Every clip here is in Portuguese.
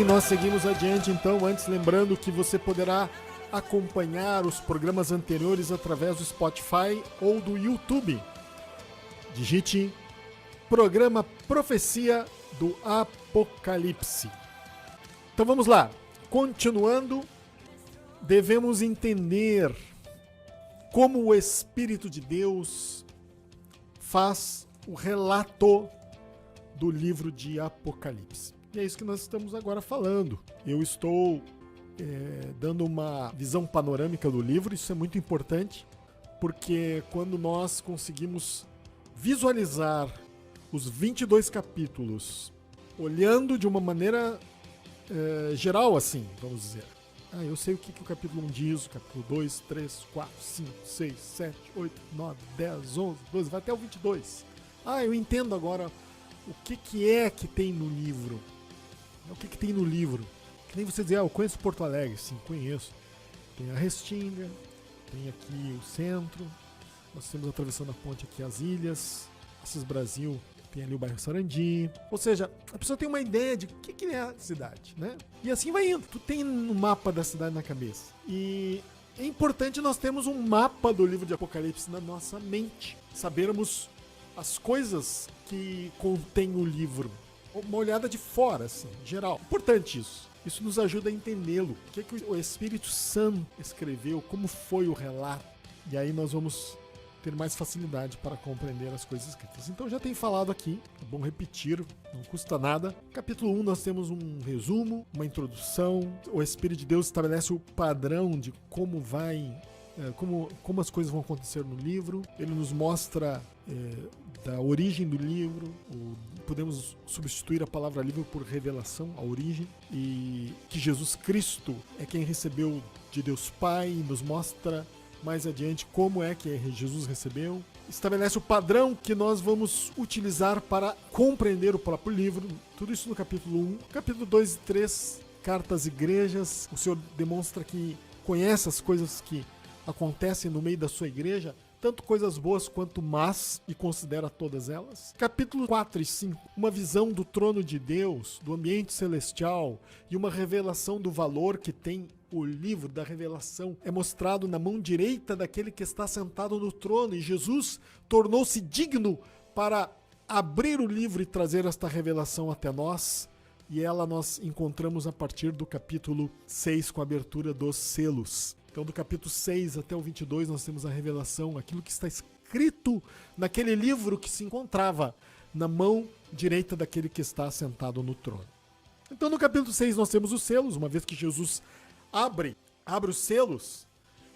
bem, nós seguimos adiante então, antes lembrando que você poderá acompanhar os programas anteriores através do Spotify ou do YouTube. Digite Programa Profecia do Apocalipse. Então vamos lá, continuando, devemos entender como o Espírito de Deus faz o relato do livro de Apocalipse. E é isso que nós estamos agora falando. Eu estou dando uma visão panorâmica do livro, isso é muito importante, porque quando nós conseguimos visualizar os 22 capítulos, olhando de uma maneira geral, assim, vamos dizer. Eu sei o que o capítulo 1 diz, o capítulo 2, 3, 4, 5, 6, 7, 8, 9, 10, 11, 12, vai até o 22. Eu entendo agora o que é que tem no livro. O que tem no livro? Que nem você dizer, eu conheço Porto Alegre. Sim, conheço. Tem a Restinga, tem aqui o centro, nós temos atravessando a ponte aqui as ilhas, Assis Brasil, tem ali o bairro Sarandi. Ou seja, a pessoa tem uma ideia de o que é a cidade, né? E assim vai indo. Tu tem um mapa da cidade na cabeça. E é importante nós termos um mapa do livro de Apocalipse na nossa mente. Sabermos as coisas que contém o livro. Uma olhada de fora, assim, geral. Importante isso. Isso nos ajuda a entendê-lo. O que o Espírito Santo escreveu, como foi o relato. E aí nós vamos ter mais facilidade para compreender as coisas escritas. Então já tem falado aqui, é bom repetir, não custa nada. Capítulo 1 nós temos um resumo, uma introdução. O Espírito de Deus estabelece o padrão de como como as coisas vão acontecer no livro. Ele nos mostra da origem do livro. Podemos substituir a palavra livro por revelação, a origem, e que Jesus Cristo é quem recebeu de Deus Pai, e nos mostra mais adiante como é que Jesus recebeu. Estabelece o padrão que nós vamos utilizar para compreender o próprio livro. Tudo isso no capítulo 1. Capítulo 2 e 3, cartas às igrejas. O Senhor demonstra que conhece as coisas que acontecem no meio da sua igreja, tanto coisas boas quanto más, e considera todas elas. Capítulo 4 e 5, uma visão do trono de Deus, do ambiente celestial, e uma revelação do valor que tem o livro da revelação. É mostrado na mão direita daquele que está sentado no trono, e Jesus tornou-se digno para abrir o livro e trazer esta revelação até nós. E ela nós encontramos a partir do capítulo 6, com a abertura dos selos. Então, do capítulo 6 até o 22, nós temos a revelação, aquilo que está escrito naquele livro que se encontrava na mão direita daquele que está sentado no trono. Então, no capítulo 6, nós temos os selos. Uma vez que Jesus abre os selos,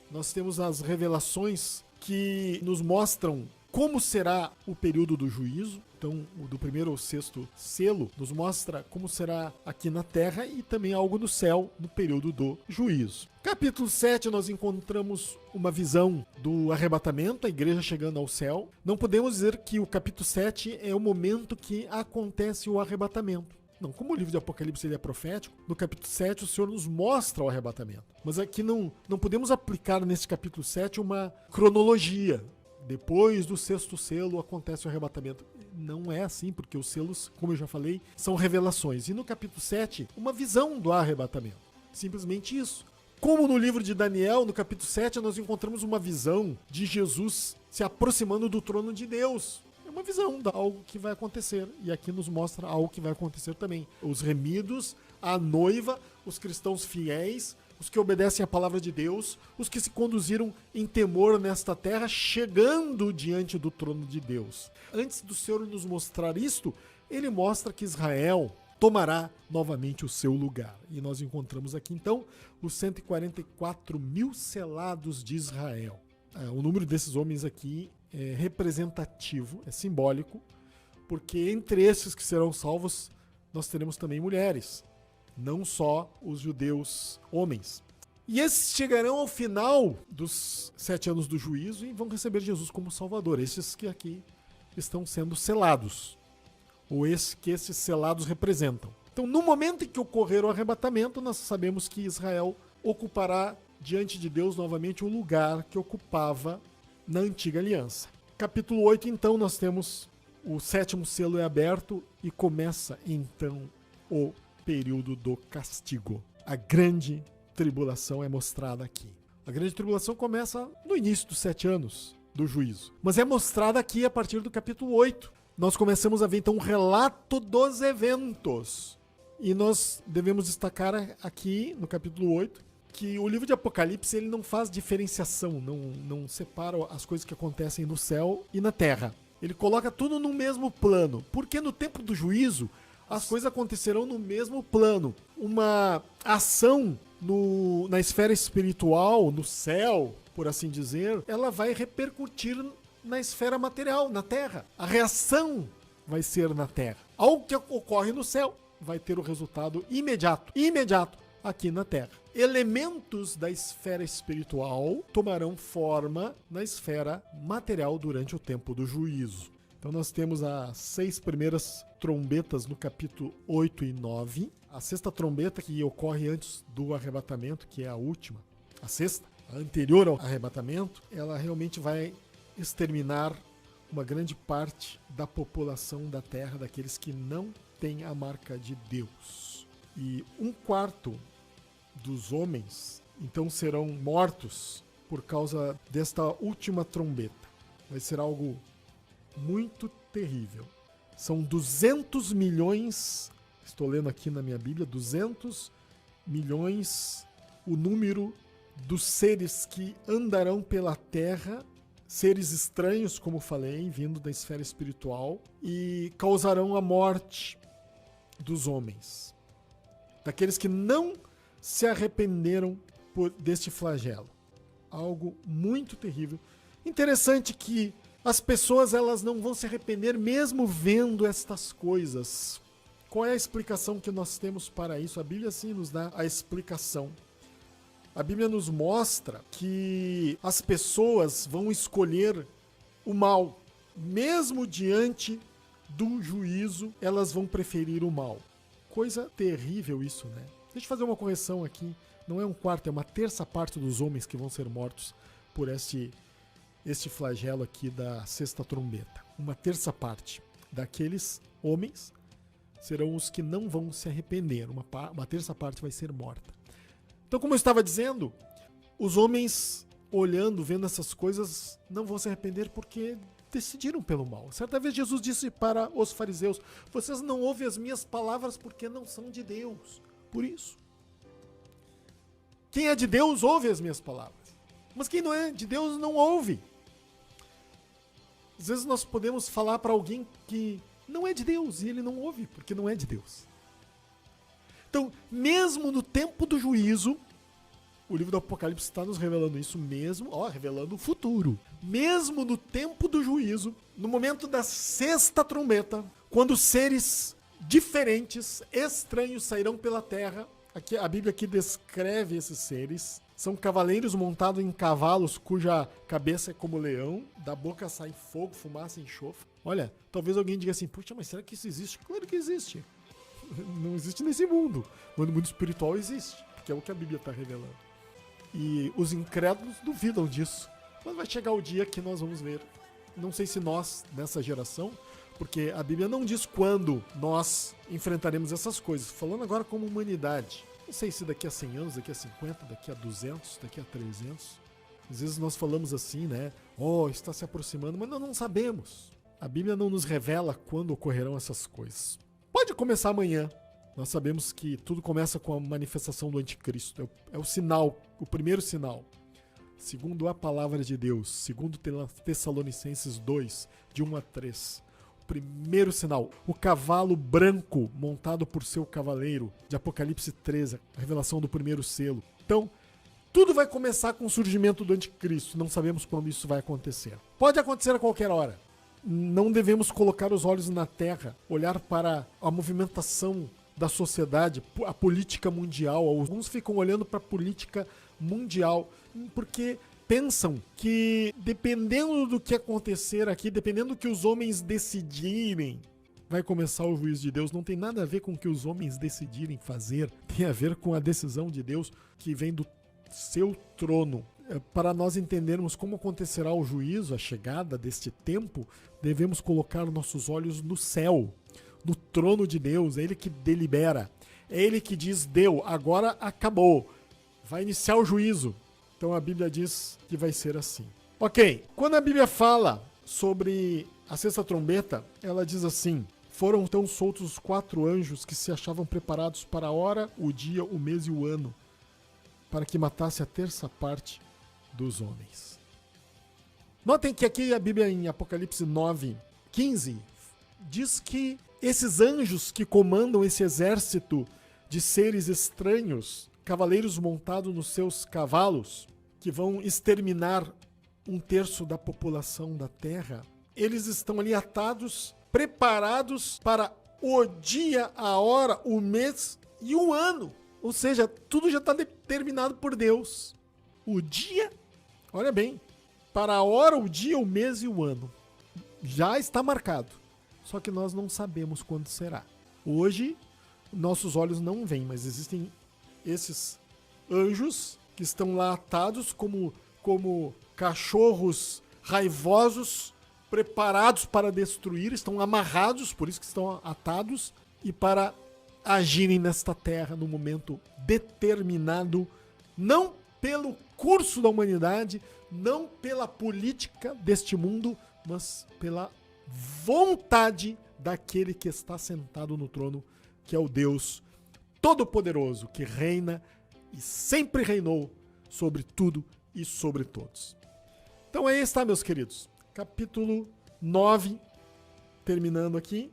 nós temos as revelações que nos mostram como será o período do juízo. Então, do primeiro ao sexto selo nos mostra como será aqui na terra e também algo no céu no período do juízo. Capítulo 7, nós encontramos uma visão do arrebatamento, a igreja chegando ao céu. Não podemos dizer que o capítulo 7 é o momento que acontece o arrebatamento. Não, como o livro de Apocalipse ele é profético, no capítulo 7 o Senhor nos mostra o arrebatamento. Mas aqui não podemos aplicar nesse capítulo 7 uma cronologia. Depois do sexto selo acontece o arrebatamento. Não é assim, porque os selos, como eu já falei, são revelações. E no capítulo 7, uma visão do arrebatamento. Simplesmente isso. Como no livro de Daniel, no capítulo 7, nós encontramos uma visão de Jesus se aproximando do trono de Deus. É uma visão de algo que vai acontecer. E aqui nos mostra algo que vai acontecer também. Os remidos, a noiva, os cristãos fiéis, os que obedecem à palavra de Deus, os que se conduziram em temor nesta terra, chegando diante do trono de Deus. Antes do Senhor nos mostrar isto, ele mostra que Israel tomará novamente o seu lugar. E nós encontramos aqui, então, os 144 mil selados de Israel. O número desses homens aqui é representativo, é simbólico, porque entre esses que serão salvos, nós teremos também mulheres. Não só os judeus homens. E esses chegarão ao final dos 7 anos do juízo e vão receber Jesus como Salvador. Esses que aqui estão sendo selados. Ou que esses selados representam. Então, no momento em que ocorrer o arrebatamento, nós sabemos que Israel ocupará diante de Deus novamente o lugar que ocupava na antiga aliança. Capítulo 8, então, nós temos o 7º selo é aberto e começa, então, o período do castigo. A grande tribulação é mostrada aqui. A grande tribulação começa no início dos 7 anos do juízo, mas é mostrada aqui a partir do capítulo 8. Nós começamos a ver então um relato dos eventos. E nós devemos destacar aqui no capítulo 8 que o livro de Apocalipse ele não faz diferenciação, não separa as coisas que acontecem no céu e na terra. Ele coloca tudo no mesmo plano, porque no tempo do juízo as coisas acontecerão no mesmo plano. Uma ação na esfera espiritual, no céu, por assim dizer, ela vai repercutir na esfera material, na terra. A reação vai ser na terra. Algo que ocorre no céu vai ter o resultado imediato aqui na terra. Elementos da esfera espiritual tomarão forma na esfera material durante o tempo do juízo. Então nós temos as 6 primeiras trombetas no capítulo 8 e 9. A 6ª trombeta, que ocorre antes do arrebatamento, que é a última. A 6ª, a anterior ao arrebatamento, ela realmente vai exterminar uma grande parte da população da terra, daqueles que não têm a marca de Deus. E 1/4 dos homens, então, serão mortos por causa desta última trombeta. Vai ser algo muito terrível. São 200 milhões, estou lendo aqui na minha Bíblia, 200 milhões, o número dos seres que andarão pela terra, seres estranhos, como falei, vindo da esfera espiritual, e causarão a morte dos homens, daqueles que não se arrependeram deste flagelo. Algo muito terrível. Interessante que as pessoas elas não vão se arrepender mesmo vendo estas coisas. Qual é a explicação que nós temos para isso? A Bíblia sim nos dá a explicação. A Bíblia nos mostra que as pessoas vão escolher o mal. Mesmo diante do juízo, elas vão preferir o mal. Coisa terrível isso, né? Deixa eu fazer uma correção aqui. Não é 1/4, é uma 1/3 parte dos homens que vão ser mortos por este flagelo aqui da 6ª trombeta. Uma 1/3 parte daqueles homens serão os que não vão se arrepender. Uma 1/3 parte vai ser morta. Então, como eu estava dizendo, os homens olhando, vendo essas coisas, não vão se arrepender porque decidiram pelo mal. Certa vez Jesus disse para os fariseus: vocês não ouvem as minhas palavras porque não são de Deus. Por isso. Quem é de Deus ouve as minhas palavras. Mas quem não é de Deus não ouve. Às vezes nós podemos falar para alguém que não é de Deus e ele não ouve porque não é de Deus. Então, mesmo no tempo do juízo, o livro do Apocalipse está nos revelando isso mesmo, revelando o futuro. Mesmo no tempo do juízo, no momento da 6ª trombeta, quando seres diferentes, estranhos sairão pela terra. Aqui, a Bíblia aqui descreve esses seres. São cavaleiros montados em cavalos cuja cabeça é como leão, da boca sai fogo, fumaça e enxofre. Olha, talvez alguém diga assim: puxa, mas será que isso existe? Claro que existe. Não existe nesse mundo. Mas no mundo espiritual existe, porque é o que a Bíblia está revelando. E os incrédulos duvidam disso. Mas vai chegar o dia que nós vamos ver. Não sei se nós, nessa geração, porque a Bíblia não diz quando nós enfrentaremos essas coisas. Falando agora como humanidade. Não sei se daqui a 100 anos, daqui a 50, daqui a 200, daqui a 300. Às vezes nós falamos assim, né? Está se aproximando, mas nós não sabemos. A Bíblia não nos revela quando ocorrerão essas coisas. Pode começar amanhã. Nós sabemos que tudo começa com a manifestação do anticristo. É o sinal, o primeiro sinal. Segundo a palavra de Deus, segundo Tessalonicenses 2, de 1 a 3. O primeiro sinal, o cavalo branco montado por seu cavaleiro, de Apocalipse 13, a revelação do primeiro selo. Então, tudo vai começar com o surgimento do anticristo. Não sabemos quando isso vai acontecer. Pode acontecer a qualquer hora. Não devemos colocar os olhos na terra, olhar para a movimentação da sociedade, a política mundial. Alguns ficam olhando para a política mundial porque pensam que dependendo do que acontecer aqui, dependendo do que os homens decidirem, vai começar o juízo de Deus. Não tem nada a ver com o que os homens decidirem fazer, tem a ver com a decisão de Deus que vem do seu trono. Para nós entendermos como acontecerá o juízo, a chegada deste tempo, devemos colocar nossos olhos no céu, no trono de Deus. É Ele que delibera, É ele que diz, deu, agora acabou. Vai iniciar o juízo. Então a Bíblia diz que vai ser assim. Ok, quando a Bíblia fala sobre a sexta trombeta, ela diz assim: foram então soltos os 4 anjos que se achavam preparados para a hora, o dia, o mês e o ano, para que matasse a terça parte dos homens. Notem que aqui a Bíblia em Apocalipse 9:15 diz que esses anjos que comandam esse exército de seres estranhos, cavaleiros montados nos seus cavalos, que vão exterminar 1/3 da população da Terra, eles estão ali atados, preparados para o dia, a hora, o mês e o ano. Ou seja, tudo já está determinado por Deus. O dia, olha bem, para a hora, o dia, o mês e o ano. Já está marcado. Só que nós não sabemos quando será. Hoje, nossos olhos não veem, mas existem esses anjos que estão lá atados como cachorros raivosos, preparados para destruir, estão amarrados, por isso que estão atados, e para agirem nesta terra no momento determinado, não pelo curso da humanidade, não pela política deste mundo, mas pela vontade daquele que está sentado no trono, que é o Deus Todo-Poderoso, que reina e sempre reinou sobre tudo e sobre todos. Então aí está, meus queridos. Capítulo 9, terminando aqui.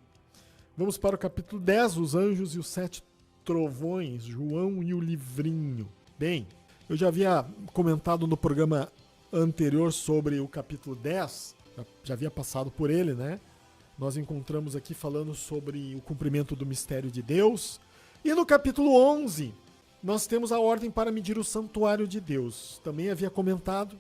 Vamos para o capítulo 10, os anjos e os 7 trovões, João e o livrinho. Bem, eu já havia comentado no programa anterior sobre o capítulo 10, já havia passado por ele, né? Nós encontramos aqui falando sobre o cumprimento do mistério de Deus. E no capítulo 11, nós temos a ordem para medir o santuário de Deus. Também havia comentado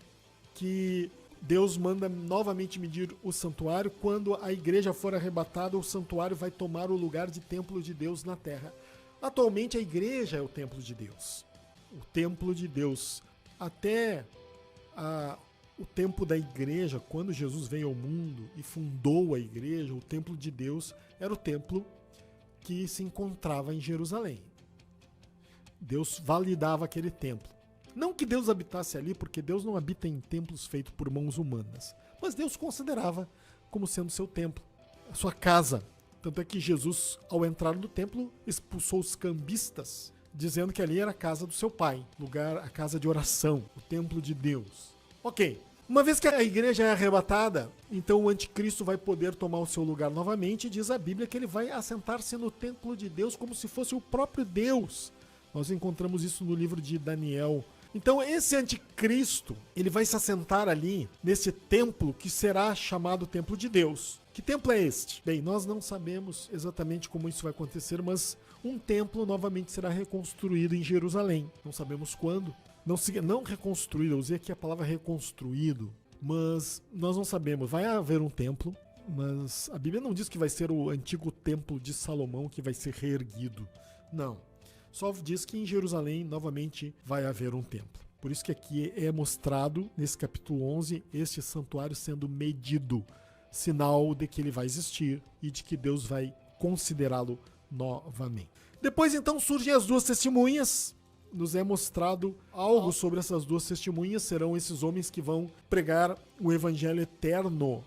que Deus manda novamente medir o santuário. Quando a igreja for arrebatada, o santuário vai tomar o lugar de templo de Deus na terra. Atualmente a igreja é o templo de Deus. O templo de Deus. Até o tempo da igreja, quando Jesus veio ao mundo e fundou a igreja, o templo de Deus era o templo que se encontrava em Jerusalém. Deus validava aquele templo. Não que Deus habitasse ali, porque Deus não habita em templos feitos por mãos humanas. Mas Deus considerava como sendo seu templo, a sua casa. Tanto é que Jesus, ao entrar no templo, expulsou os cambistas, dizendo que ali era a casa do seu pai, lugar, a casa de oração, o templo de Deus. Ok, uma vez que a igreja é arrebatada, então o anticristo vai poder tomar o seu lugar novamente, e diz a Bíblia que ele vai assentar-se no templo de Deus como se fosse o próprio Deus. Nós encontramos isso no livro de Daniel. Então esse anticristo, ele vai se assentar ali, nesse templo que será chamado templo de Deus. Que templo é este? Bem, nós não sabemos exatamente como isso vai acontecer, mas um templo novamente será reconstruído em Jerusalém. Não sabemos quando. Não reconstruído, eu usei aqui a palavra reconstruído, mas nós não sabemos. Vai haver um templo, mas a Bíblia não diz que vai ser o antigo templo de Salomão que vai ser reerguido. Não. Só diz que em Jerusalém novamente vai haver um templo. Por isso que aqui é mostrado, nesse capítulo 11, este santuário sendo medido, sinal de que ele vai existir e de que Deus vai considerá-lo novamente. Depois então surgem as 2 testemunhas. Nos é mostrado algo sobre essas 2 testemunhas. Serão esses homens que vão pregar o evangelho eterno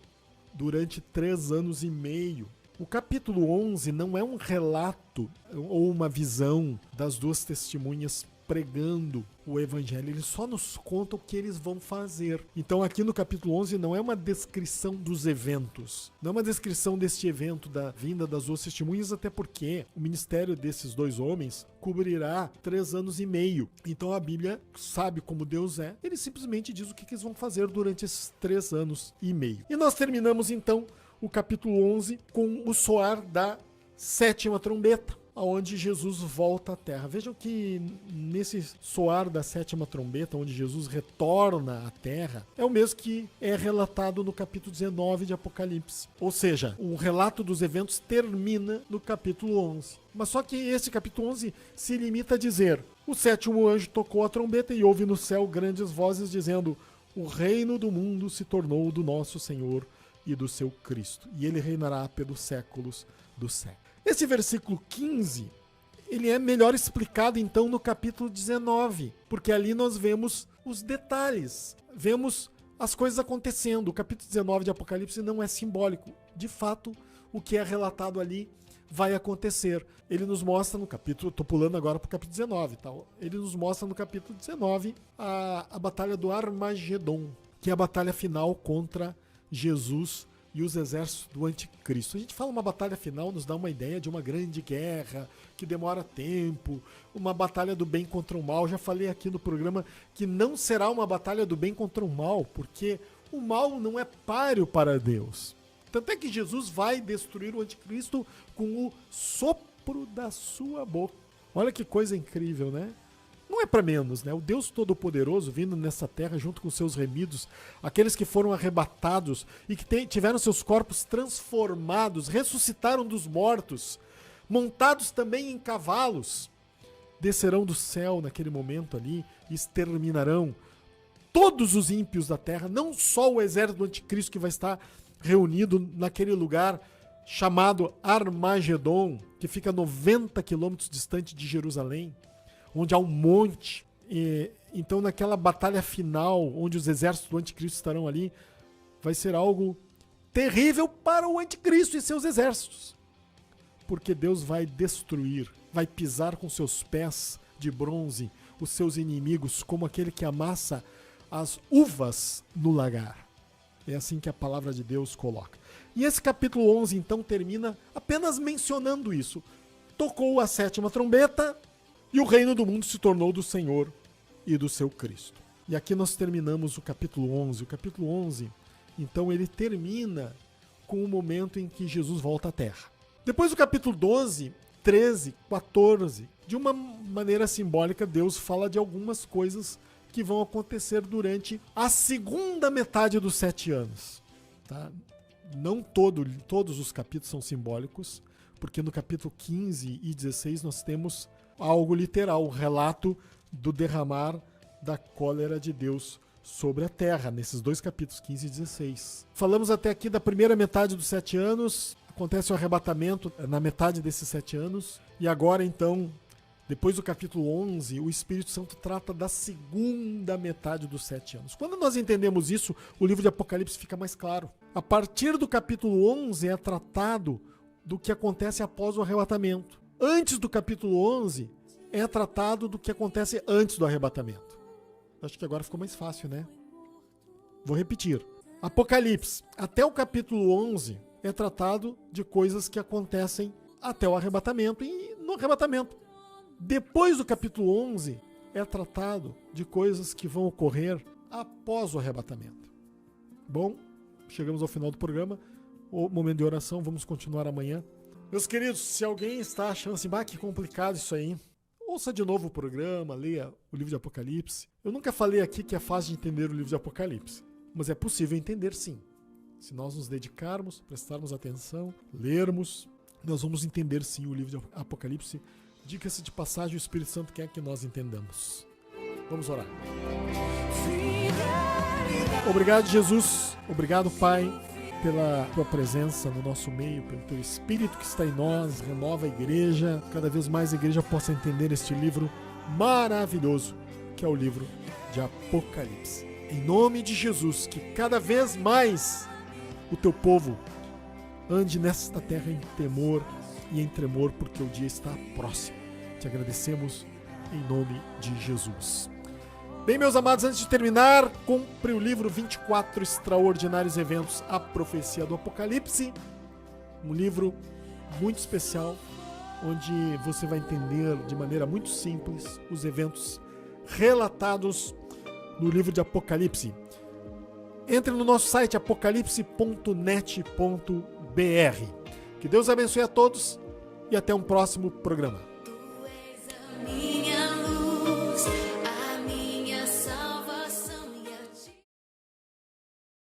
durante 3 anos e meio. O capítulo 11 não é um relato ou uma visão das 2 testemunhas pregando o evangelho. Eles só nos contam o que eles vão fazer. Então aqui no capítulo 11 não é uma descrição dos eventos. Não é uma descrição deste evento da vinda das 2 testemunhas, até porque o ministério desses 2 homens cobrirá 3 anos e meio. Então a Bíblia sabe como Deus é. Ele simplesmente diz o que eles vão fazer durante esses 3 anos e meio. E nós terminamos então o capítulo 11 com o soar da 7ª trombeta, onde Jesus volta à terra. Vejam que nesse soar da 7ª trombeta, onde Jesus retorna à terra, é o mesmo que é relatado no capítulo 19 de Apocalipse. Ou seja, o relato dos eventos termina no capítulo 11. Mas só que esse capítulo 11 se limita a dizer: o 7º anjo tocou a trombeta e houve no céu grandes vozes dizendo: o reino do mundo se tornou do nosso Senhor e do seu Cristo, e ele reinará pelos séculos dos séculos. Esse versículo 15, ele é melhor explicado então no capítulo 19, porque ali nós vemos os detalhes, vemos as coisas acontecendo. O capítulo 19 de Apocalipse não é simbólico. De fato, o que é relatado ali vai acontecer. Ele nos mostra no capítulo, estou pulando agora para o capítulo 19, tá? Ele nos mostra no capítulo 19 a batalha do Armagedon, que é a batalha final contra Jesus e os exércitos do anticristo. A gente fala uma batalha final, nos dá uma ideia de uma grande guerra, que demora tempo, uma batalha do bem contra o mal. Já falei aqui no programa que não será uma batalha do bem contra o mal, porque o mal não é páreo para Deus. Tanto é que Jesus vai destruir o anticristo com o sopro da sua boca. Olha que coisa incrível, né? Não é para menos, né? O Deus Todo-Poderoso vindo nessa terra junto com seus remidos, aqueles que foram arrebatados e que tiveram seus corpos transformados, ressuscitaram dos mortos, montados também em cavalos, descerão do céu naquele momento ali e exterminarão todos os ímpios da terra, não só o exército do anticristo que vai estar reunido naquele lugar chamado Armagedon, que fica 90 quilômetros distante de Jerusalém, onde há um monte. Então naquela batalha final, onde os exércitos do anticristo estarão ali, vai ser algo terrível para o anticristo e seus exércitos, porque Deus vai destruir, vai pisar com seus pés de bronze os seus inimigos, como aquele que amassa as uvas no lagar. É assim que a palavra de Deus coloca. E esse capítulo 11 então termina apenas mencionando isso. Tocou a 7ª trombeta e o reino do mundo se tornou do Senhor e do seu Cristo. E aqui nós terminamos o capítulo 11. O capítulo 11, então, ele termina com o momento em que Jesus volta à Terra. Depois do capítulo 12, 13, 14, de uma maneira simbólica, Deus fala de algumas coisas que vão acontecer durante a segunda metade dos 7 anos. Tá? Não todos os capítulos são simbólicos, porque no capítulo 15 e 16 nós temos algo literal, o relato do derramar da cólera de Deus sobre a terra, nesses 2 capítulos, 15 e 16. Falamos até aqui da primeira metade dos 7 anos, acontece o arrebatamento na metade desses 7 anos, e agora então, depois do capítulo 11, o Espírito Santo trata da segunda metade dos 7 anos. Quando nós entendemos isso, o livro de Apocalipse fica mais claro. A partir do capítulo 11 é tratado do que acontece após o arrebatamento. Antes do capítulo 11 é tratado do que acontece antes do arrebatamento. Acho que agora ficou mais fácil, né? Vou repetir. Apocalipse, até o capítulo 11, é tratado de coisas que acontecem até o arrebatamento e no arrebatamento. Depois do capítulo 11, é tratado de coisas que vão ocorrer após o arrebatamento. Bom, chegamos ao final do programa. O momento de oração, vamos continuar amanhã. Meus queridos, se alguém está achando assim, que complicado isso aí, ouça de novo o programa, leia o livro de Apocalipse. Eu nunca falei aqui que é fácil de entender o livro de Apocalipse, mas é possível entender sim. Se nós nos dedicarmos, prestarmos atenção, lermos, nós vamos entender sim o livro de Apocalipse. Diga-se de passagem, o Espírito Santo quer que nós entendamos. Vamos orar. Obrigado, Jesus. Obrigado, Pai, pela Tua presença no nosso meio, pelo Teu Espírito que está em nós, renova a igreja. Cada vez mais a igreja possa entender este livro maravilhoso, que é o livro de Apocalipse. Em nome de Jesus, que cada vez mais o Teu povo ande nesta terra em temor e em tremor, porque o dia está próximo. Te agradecemos em nome de Jesus. Bem, meus amados, antes de terminar, compre o livro 24 Extraordinários Eventos, a Profecia do Apocalipse. Um livro muito especial, onde você vai entender de maneira muito simples os eventos relatados no livro de Apocalipse. Entre no nosso site apocalipse.net.br. Que Deus abençoe a todos e até um próximo programa.